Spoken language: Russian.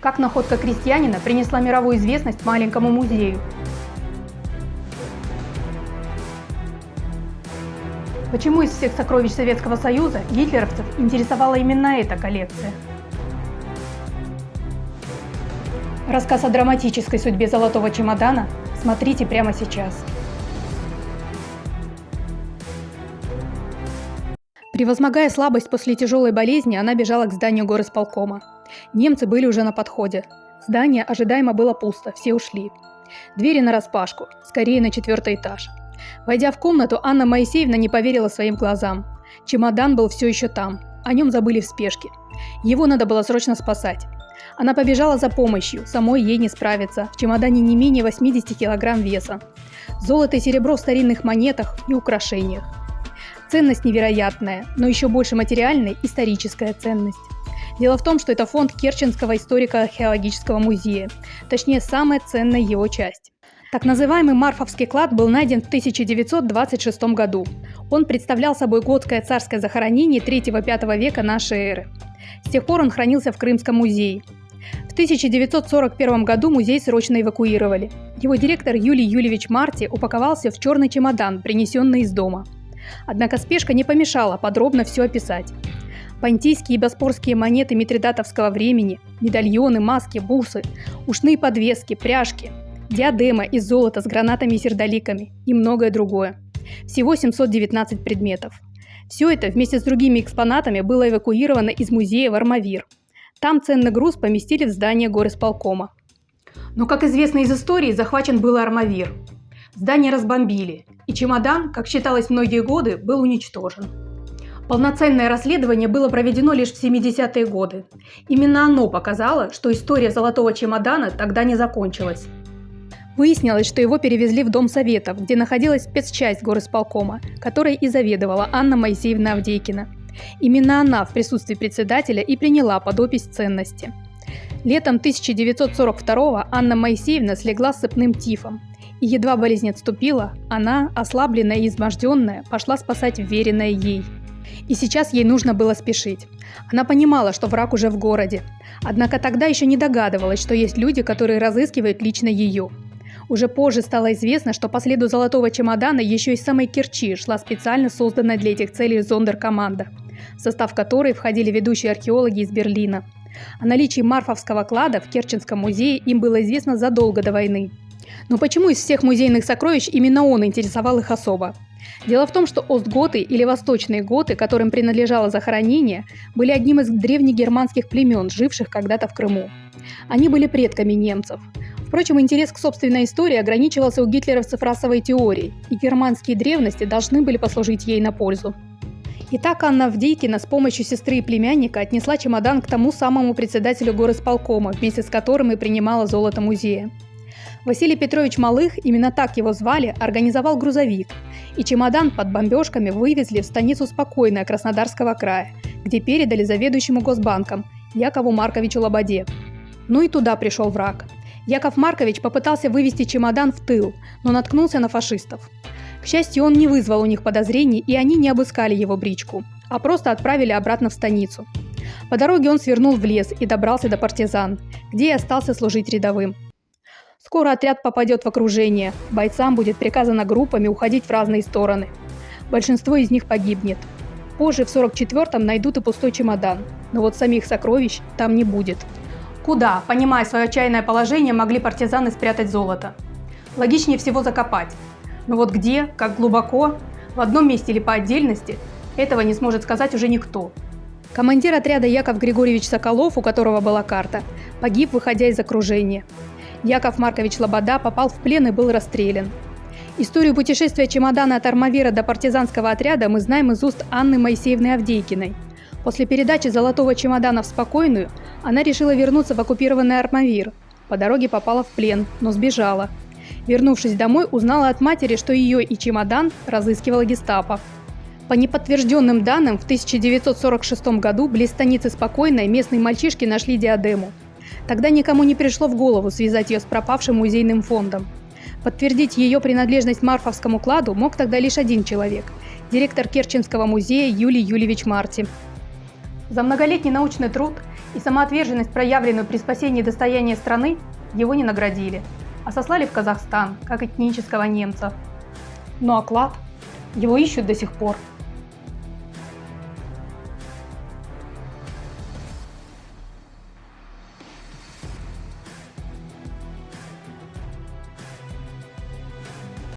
Как находка крестьянина принесла мировую известность маленькому музею? Почему из всех сокровищ Советского Союза гитлеровцев интересовала именно эта коллекция? Рассказ о драматической судьбе золотого чемодана смотрите прямо сейчас. Превозмогая слабость после тяжелой болезни, она бежала к зданию горисполкома. Немцы были уже на подходе. Здание ожидаемо было пусто, все ушли. Двери нараспашку, скорее на 4-й этаж. Войдя в комнату, Анна Моисеевна не поверила своим глазам. Чемодан был все еще там, о нем забыли в спешке. Его надо было срочно спасать. Она побежала за помощью, самой ей не справиться, в чемодане не менее 80 килограмм веса. Золото и серебро в старинных монетах и украшениях. Ценность невероятная, но еще больше материальная историческая ценность. Дело в том, что это фонд Керченского историко-археологического музея, точнее, самая ценная его часть. Так называемый Марфовский клад был найден в 1926 году. Он представлял собой готское царское захоронение 3-5 века нашей эры. С тех пор он хранился в Крымском музее. В 1941 году музей срочно эвакуировали. Его директор Юлий Юльевич Марти упаковался в черный чемодан, принесенный из дома. Однако спешка не помешала подробно все описать. Понтийские и боспорские монеты митридатовского времени, медальоны, маски, бусы, ушные подвески, пряжки, диадема из золота с гранатами и сердоликами и многое другое. Всего 719 предметов. Все это вместе с другими экспонатами было эвакуировано из музея в Армавир. Там ценный груз поместили в здание горисполкома. Но, как известно из истории, захвачен был Армавир. Здание разбомбили, и чемодан, как считалось многие годы, был уничтожен. Полноценное расследование было проведено лишь в 70-е годы. Именно оно показало, что история золотого чемодана тогда не закончилась. Выяснилось, что его перевезли в Дом Советов, где находилась спецчасть горисполкома, которой и заведовала Анна Моисеевна Авдейкина. Именно она в присутствии председателя и приняла под опись ценности. Летом 1942-го Анна Моисеевна слегла с сыпным тифом. И едва болезнь отступила, она, ослабленная и изможденная, пошла спасать вверенное ей. И сейчас ей нужно было спешить. Она понимала, что враг уже в городе. Однако тогда еще не догадывалась, что есть люди, которые разыскивают лично ее. Уже позже стало известно, что по следу золотого чемодана еще из самой Керчи шла специально созданная для этих целей зондеркоманда, в состав которой входили ведущие археологи из Берлина. О наличии Марфовского клада в Керченском музее им было известно задолго до войны. Но почему из всех музейных сокровищ именно он интересовал их особо? Дело в том, что остготы или восточные готы, которым принадлежало захоронение, были одним из древнегерманских племен, живших когда-то в Крыму. Они были предками немцев. Впрочем, интерес к собственной истории ограничивался у гитлеровцев расовой теорией, и германские древности должны были послужить ей на пользу. Итак, Анна Авдейкина с помощью сестры и племянника отнесла чемодан к тому самому председателю горисполкома, вместе с которым и принимала золото музея. Василий Петрович Малых, именно так его звали, организовал грузовик, и чемодан под бомбежками вывезли в станицу Спокойная Краснодарского края, где передали заведующему Госбанком Якову Марковичу Лободе. Ну и туда пришел враг. Яков Маркович попытался вывести чемодан в тыл, но наткнулся на фашистов. К счастью, он не вызвал у них подозрений, и они не обыскали его бричку, а просто отправили обратно в станицу. По дороге он свернул в лес и добрался до партизан, где и остался служить рядовым. Скоро отряд попадет в окружение, бойцам будет приказано группами уходить в разные стороны. Большинство из них погибнет. Позже, в 44-м, найдут и пустой чемодан, но вот самих сокровищ там не будет. Куда, понимая свое отчаянное положение, могли партизаны спрятать золото? Логичнее всего закопать. Но вот где, как глубоко, в одном месте или по отдельности, этого не сможет сказать уже никто. Командир отряда Яков Григорьевич Соколов, у которого была карта, погиб, выходя из окружения. Яков Маркович Лобода попал в плен и был расстрелян. Историю путешествия чемодана от Армавира до партизанского отряда мы знаем из уст Анны Моисеевны Авдейкиной. После передачи золотого чемодана в Спокойную она решила вернуться в оккупированный Армавир. По дороге попала в плен, но сбежала. Вернувшись домой, узнала от матери, что ее и чемодан разыскивала гестапо. По неподтвержденным данным, в 1946 году близ станицы Спокойной местные мальчишки нашли диадему. Тогда никому не пришло в голову связать ее с пропавшим музейным фондом. Подтвердить ее принадлежность Марфовскому кладу мог тогда лишь один человек – директор Керченского музея Юлий Юльевич Марти. За многолетний научный труд И самоотверженность, проявленную при спасении достояния страны, его не наградили, а сослали в Казахстан, как этнического немца. Ну а клад? Его ищут до сих пор.